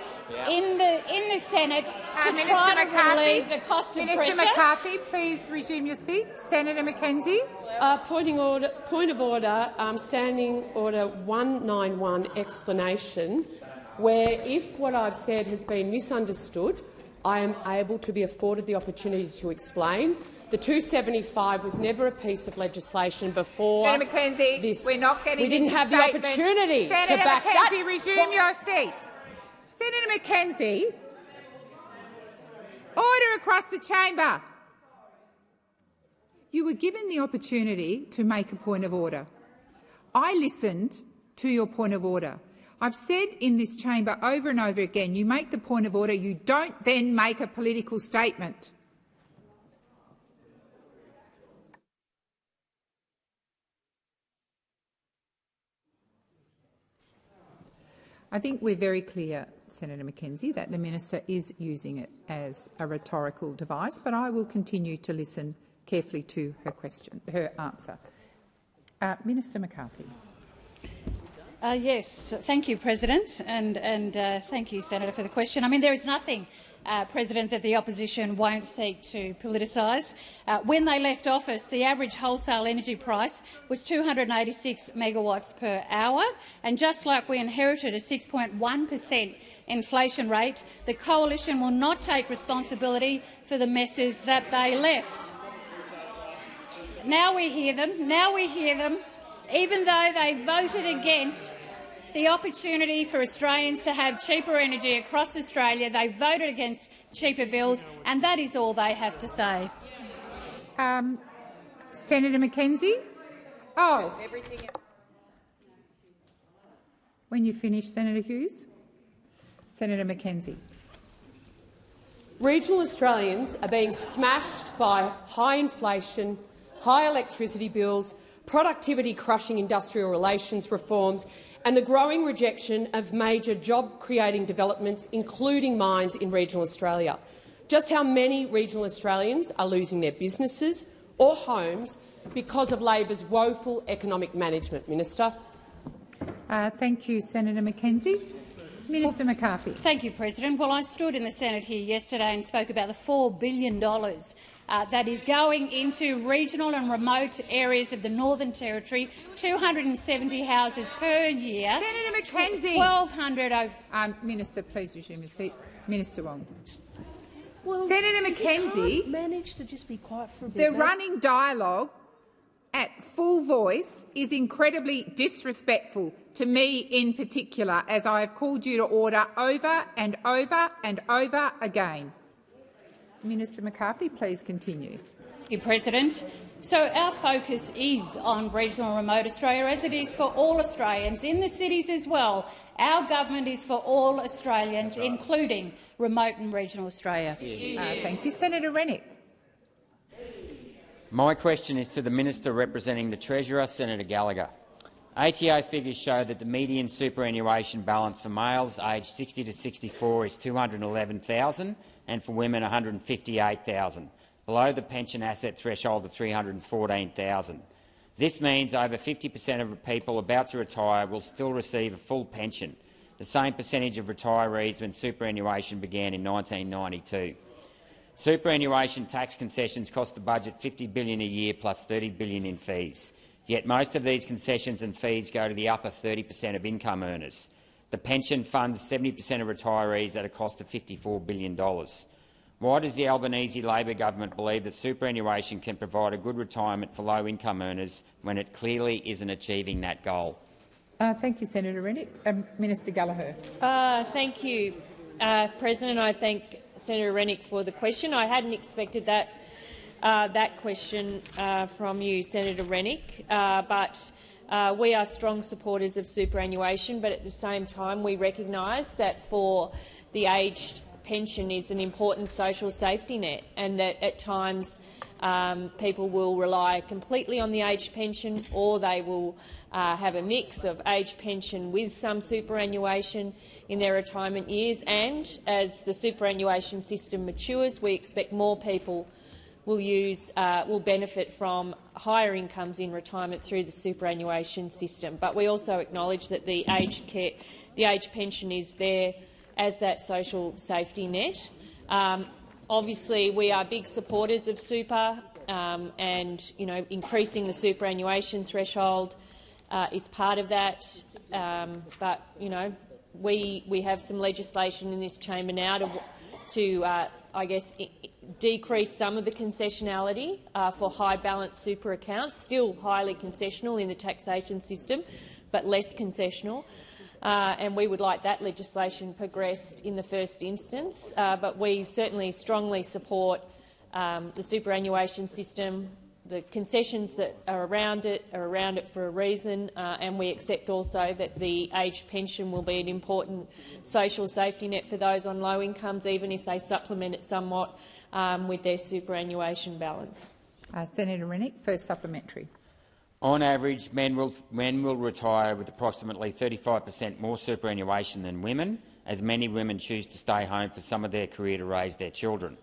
in the Senate to try to relieve the cost of pressure. Minister McCarthy, please resume your seat. Senator McKenzie. Point of order, Standing Order 191 explanation, where if what I've said has been misunderstood, I am able to be afforded the opportunity to explain. The 275 was never a piece of legislation before. Senator McKenzie, this. We're not getting. We didn't have the opportunity Senator to back McKenzie, that. Resume your seat. Senator McKenzie, order across the chamber. You were given the opportunity to make a point of order. I listened to your point of order. I've said in this chamber over and over again, you make the point of order, you don't then make a political statement. I think we're very clear, Senator McKenzie, that the minister is using it as a rhetorical device, but I will continue to listen carefully to her answer. Minister McCarthy. Yes, thank you, President, and thank you, Senator, for the question. I mean, there is nothing, President, that the opposition won't seek to politicise. When they left office, the average wholesale energy price was 286 megawatts per hour, and just like we inherited a 6.1% inflation rate, the coalition will not take responsibility for the messes that they left. Now we hear them. Now we hear them. Even though they voted against the opportunity for Australians to have cheaper energy across Australia, they voted against cheaper bills, and that is all they have to say. Senator McKenzie? Oh. When you finish, Senator Hughes. Senator McKenzie. Regional Australians are being smashed by high inflation, high electricity bills, productivity-crushing industrial relations reforms and the growing rejection of major job-creating developments, including mines in regional Australia. Just how many regional Australians are losing their businesses or homes because of Labor's woeful economic management, Minister? Thank you, Senator McKenzie. Minister McCarthy. Thank you, President. Well, I stood in the Senate here yesterday and spoke about the $4 billion that is going into regional and remote areas of the Northern Territory, 270 houses per year. Senator McKenzie. 1,200 over. Minister, please resume your seat. Minister Wong. Well, Senator McKenzie, manage to just be quiet for a bit. The running dialogue at full voice is incredibly disrespectful to me in particular, as I have called you to order over and over and over again. Minister McCarthy, please continue. Thank you, President. So our focus is on regional and remote Australia, as it is for all Australians, in the cities as well. Our government is for all Australians, including remote and regional Australia. Thank you. Senator Rennick. My question is to the Minister representing the Treasurer, Senator Gallagher. ATO figures show that the median superannuation balance for males aged 60 to 64 is $211,000 and for women $158,000, below the pension asset threshold of $314,000. This means over 50% of people about to retire will still receive a full pension, the same percentage of retirees when superannuation began in 1992. Superannuation tax concessions cost the budget $50 billion a year plus $30 billion in fees. Yet most of these concessions and fees go to the upper 30% of income earners. The pension funds 70% of retirees at a cost of $54 billion. Why does the Albanese Labor government believe that superannuation can provide a good retirement for low-income earners when it clearly isn't achieving that goal? Thank you, Senator Rennick. Minister Gallagher. Thank you, President. I thank Senator Rennick for the question. I hadn't expected that question from you, Senator Rennick, but we are strong supporters of superannuation, but at the same time we recognise that for the aged pension is an important social safety net, and that at times people will rely completely on the aged pension, or they will have a mix of aged pension with some superannuation in their retirement years. And as the superannuation system matures, we expect more people will benefit from higher incomes in retirement through the superannuation system. But we also acknowledge that the age pension is there as that social safety net. Obviously, we are big supporters of super, and increasing the superannuation threshold is part of that. But we have some legislation in this chamber now to I guess, decrease some of the concessionality for high balance super accounts, still highly concessional in the taxation system, but less concessional. And we would like that legislation progressed in the first instance. But we certainly strongly support the superannuation system. The concessions that are around it for a reason, and we accept also that the aged pension will be an important social safety net for those on low incomes, even if they supplement it somewhat with their superannuation balance. Senator Rennick, first supplementary. On average, men will retire with approximately 35% more superannuation than women, as many women choose to stay home for some of their career to raise their children.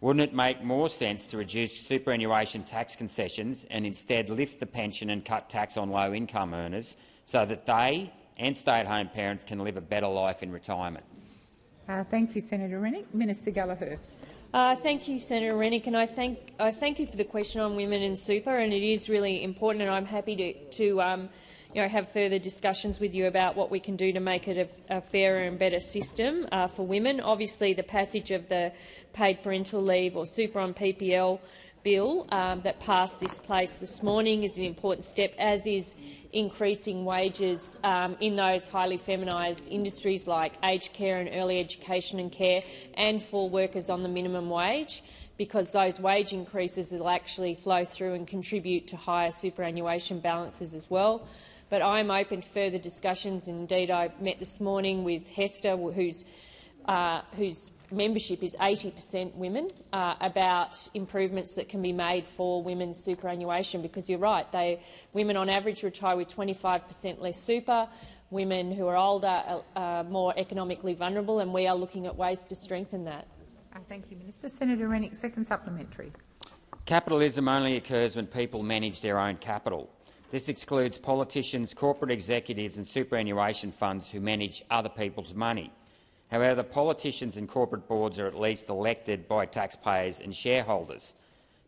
Wouldn't it make more sense to reduce superannuation tax concessions and instead lift the pension and cut tax on low-income earners so that they and stay-at-home parents can live a better life in retirement? Thank you, Senator Rennick. Minister Gallagher. Thank you, Senator Rennick, and I thank you for the question on women and super, and it is really important, and I'm happy to have further discussions with you about what we can do to make it a fairer and better system for women. Obviously, the passage of the paid parental leave or super on PPL bill that passed this place this morning is an important step, as is increasing wages in those highly feminised industries like aged care and early education and care, and for workers on the minimum wage, because those wage increases will actually flow through and contribute to higher superannuation balances as well. But I am open to further discussions. Indeed, I met this morning with Hester, whose membership is 80% women, about improvements that can be made for women's superannuation. Because you're right, women on average retire with 25% less super. Women who are older are more economically vulnerable, and we are looking at ways to strengthen that. Thank you, Minister. Senator Rennick, second supplementary. Capitalism only occurs when people manage their own capital. This excludes politicians, corporate executives and superannuation funds who manage other people's money. However, politicians and corporate boards are at least elected by taxpayers and shareholders.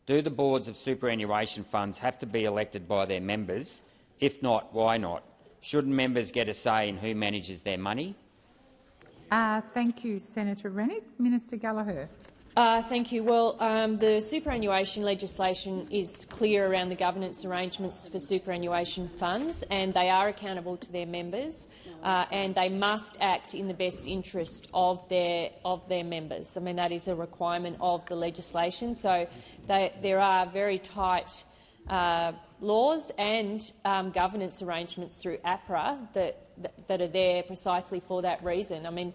Do the boards of superannuation funds have to be elected by their members? If not, why not? Shouldn't members get a say in who manages their money? Thank you, Senator Rennick. Minister Gallagher. Thank you. Well, the superannuation legislation is clear around the governance arrangements for superannuation funds, and they are accountable to their members, and they must act in the best interest of their members. I mean, that is a requirement of the legislation. So there are very tight laws and governance arrangements through APRA that are there precisely for that reason. I mean,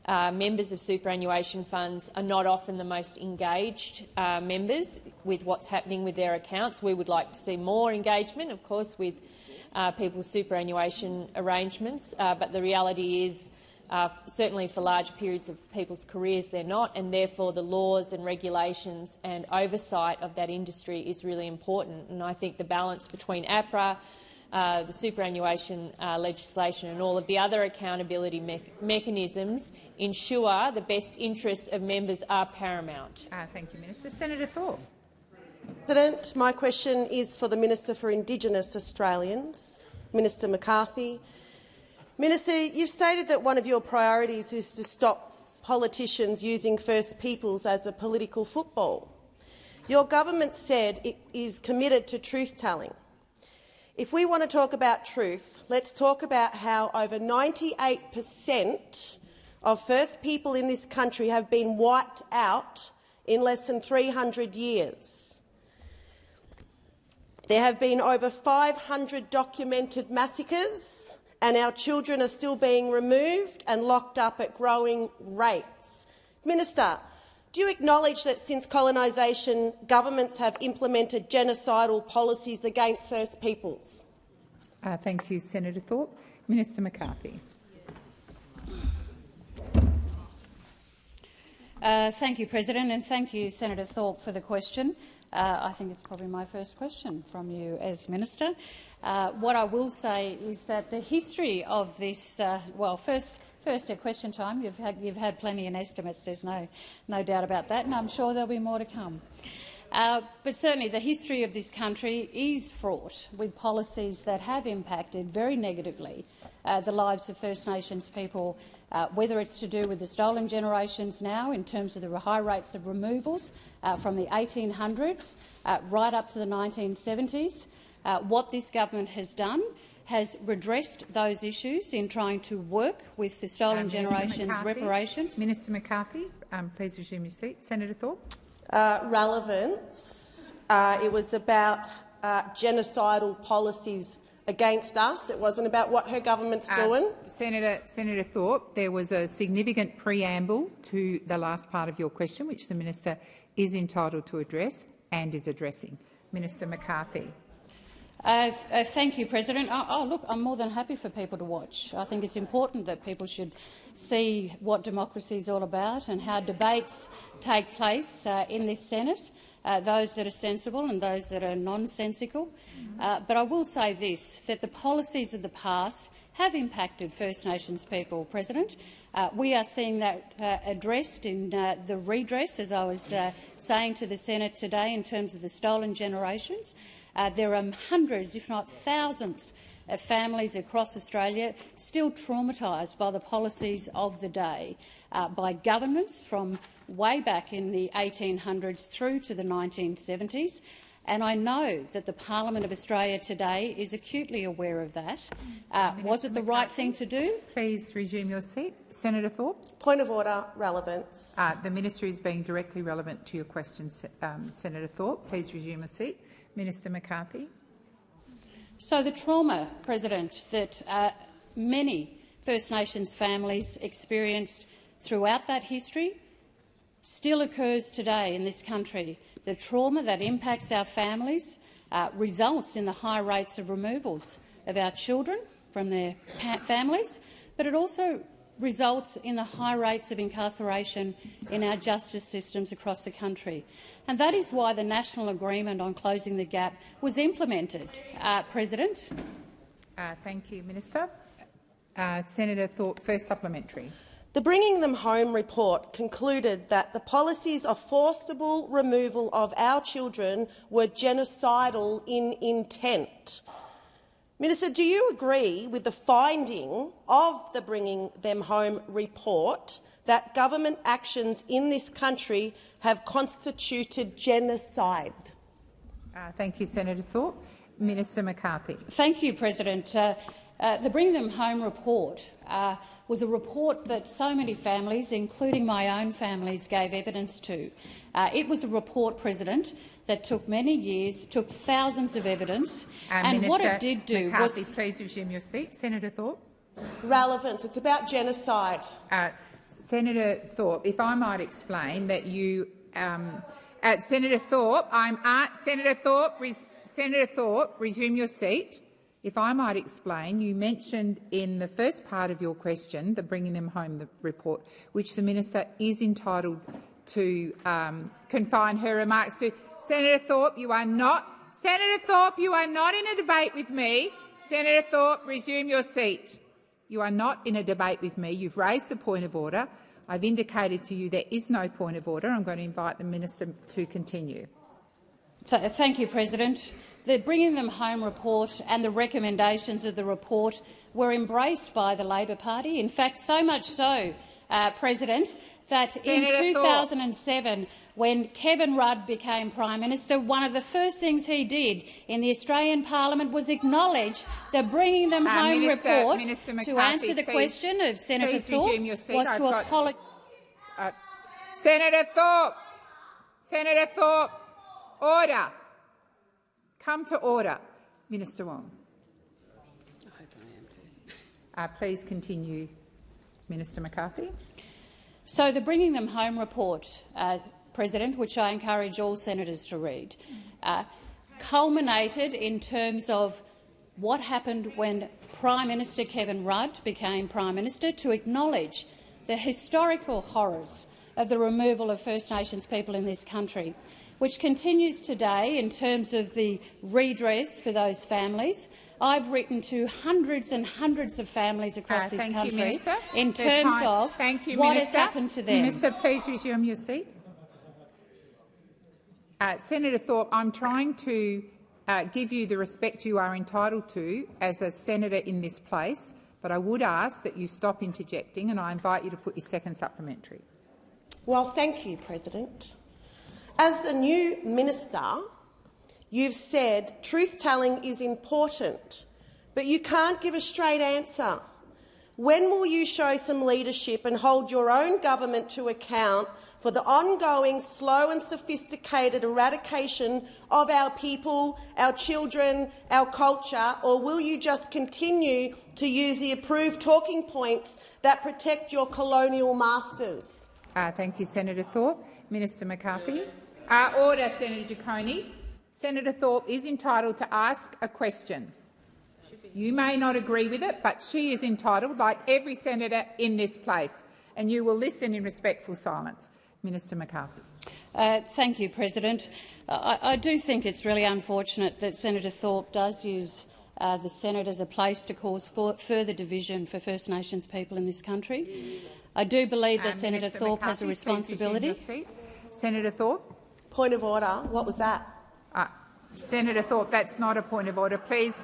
members of superannuation funds are not often the most engaged members with what's happening with their accounts. We would like to see more engagement, of course, with people's superannuation arrangements, but the reality is, certainly for large periods of people's careers, they're not, and therefore the laws and regulations and oversight of that industry is really important. And I think the balance between APRA, the superannuation legislation and all of the other accountability mechanisms ensure the best interests of members are paramount. Thank you, Minister. Senator Thorpe. President, my question is for the Minister for Indigenous Australians, Minister McCarthy. Minister, you've stated that one of your priorities is to stop politicians using First Peoples as a political football. Your government said it is committed to truth-telling. If we want to talk about truth, let's talk about how over 98% of First People in this country have been wiped out in less than 300 years. There have been over 500 documented massacres, and our children are still being removed and locked up at growing rates. Minister, do you acknowledge that since colonisation, governments have implemented genocidal policies against First Peoples? Thank you, Senator Thorpe. Minister McCarthy. Thank you, President, and thank you, Senator Thorpe, for the question. I think it's probably my first question from you as Minister. What I will say is that the history of this, first at question time, you've had plenty in estimates. There's no doubt about that, and I'm sure there'll be more to come. But certainly the history of this country is fraught with policies that have impacted very negatively the lives of First Nations people, whether it's to do with the stolen generations now in terms of the high rates of removals from the 1800s right up to the 1970s. What this government has done has redressed those issues in trying to work with the stolen generations reparations. Minister McCarthy, please resume your seat. Senator Thorpe. Relevance. It was about genocidal policies against us. It wasn't about what her government's doing. Senator Thorpe, there was a significant preamble to the last part of your question, which the minister is entitled to address and is addressing. Minister McCarthy. Thank you, President. Look, I'm more than happy for people to watch. I think it's important that people should see what democracy is all about and how debates take place in this Senate, those that are sensible and those that are nonsensical. But I will say this, that the policies of the past have impacted First Nations people, President. We are seeing that addressed in the redress, as I was saying to the Senate today, in terms of the stolen generations. There are hundreds, if not thousands, of families across Australia still traumatised by the policies of the day, by governments from way back in the 1800s through to the 1970s. And I know that the Parliament of Australia today is acutely aware of that. Was it the right thing to do? Please resume your seat. Senator Thorpe. Point of order, relevance. The minister is being directly relevant to your question, Senator Thorpe. Please resume your seat. Minister McCarthy. So the trauma, President, that many First Nations families experienced throughout that history still occurs today in this country. The trauma that impacts our families results in the high rates of removals of our children from their families, but it also results in the high rates of incarceration in our justice systems across the country. And that is why the National Agreement on Closing the Gap was implemented, President. Thank you, Minister. Senator Thorpe, first supplementary. The Bringing Them Home report concluded that the policies of forcible removal of our children were genocidal in intent. Minister, do you agree with the finding of the Bringing Them Home report that government actions in this country have constituted genocide? Thank you, Senator Thorpe. Minister McCarthy. Thank you, President. The Bring Them Home report was a report that so many families, including my own families, gave evidence to. It was a report, President, that took many years, took thousands of evidence, and Minister what it did do McCarthy, was— please resume your seat. Senator Thorpe. Relevance. It's about genocide. Senator Thorpe, if I might explain that you— Senator Thorpe, Senator Thorpe, resume your seat. If I might explain, you mentioned in the first part of your question the Bringing Them Home report, which the minister is entitled to confine her remarks to. Senator Thorpe, you are not. Senator Thorpe, you are not in a debate with me. Senator Thorpe, resume your seat. You are not in a debate with me. You've raised a point of order. I've indicated to you there is no point of order. I'm going to invite the minister to continue. Thank you, President. The Bringing Them Home report and the recommendations of the report were embraced by the Labor Party. In fact, so much so, President, that Senator in 2007, when Kevin Rudd became Prime Minister, one of the first things he did in the Australian Parliament was acknowledge the Bringing Them Home report. To answer the question of Senator Thorpe was to apologise. Senator Thorpe, order. Come to order. Minister Wong. Please continue, Minister McCarthy. So the Bringing Them Home report, President, which I encourage all senators to read, culminated in terms of what happened when Prime Minister Kevin Rudd became Prime Minister, to acknowledge the historical horrors of the removal of First Nations people in this country, which continues today in terms of the redress for those families. I've written to hundreds and hundreds of families across this country in terms of what has happened to them. Minister, please resume your seat. Senator Thorpe, I'm trying to give you the respect you are entitled to as a senator in this place, but I would ask that you stop interjecting, and I invite you to put your second supplementary. Well, thank you, President. As the new minister, you've said truth-telling is important, but you can't give a straight answer. When will you show some leadership and hold your own government to account for the ongoing, slow and sophisticated eradication of our people, our children, our culture, or will you just continue to use the approved talking points that protect your colonial masters? Thank you, Senator Thorpe. Minister McCarthy. Order, Senator Giacone. Senator Thorpe is entitled to ask a question. You may not agree with it, but she is entitled, like every senator in this place, and you will listen in respectful silence. Minister McCarthy. Thank you, President. I do think it's really unfortunate that Senator Thorpe does use the Senate as a place to cause further division for First Nations people in this country. I do believe that Senator Minister Thorpe McCarthy, has a responsibility. Senator Thorpe. Point of order. What was that? Senator Thorpe, that's not a point of order. Please,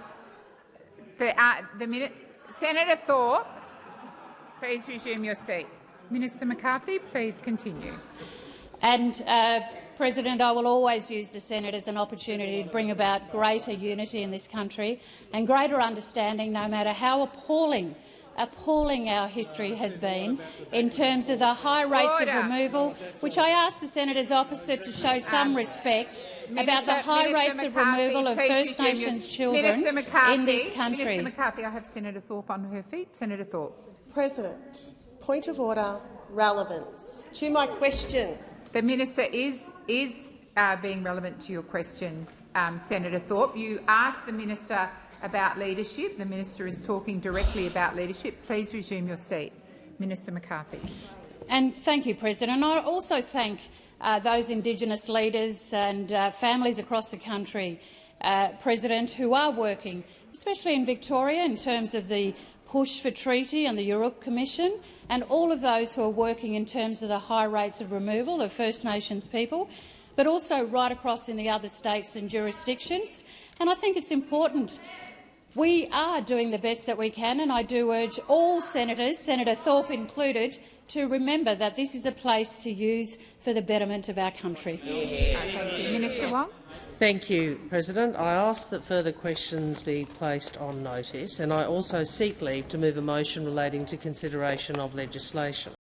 Senator Thorpe, please resume your seat. Minister McCarthy, please continue. And, President, I will always use the Senate as an opportunity to bring about greater unity in this country and greater understanding, no matter how appalling our history has been in terms of the high rates of removal, which I ask the senators opposite to show some respect about the high rates of removal of First Nations children in this country. Minister McCarthy, I have Senator Thorpe on her feet. Senator Thorpe. President, point of order, relevance. To my question. The minister is being relevant to your question, Senator Thorpe. You asked the minister about leadership. The minister is talking directly about leadership. Please resume your seat. Minister McCarthy. And thank you, President. I also thank those Indigenous leaders and families across the country, President, who are working, especially in Victoria, in terms of the push for treaty and the Uruk Commission, and all of those who are working in terms of the high rates of removal of First Nations people, but also right across in the other states and jurisdictions. And I think it's important. We are doing the best that we can, and I do urge all senators, Senator Thorpe included, to remember that this is a place to use for the betterment of our country. Thank you. Minister Wong. Thank you, President. I ask that further questions be placed on notice, and I also seek leave to move a motion relating to consideration of legislation.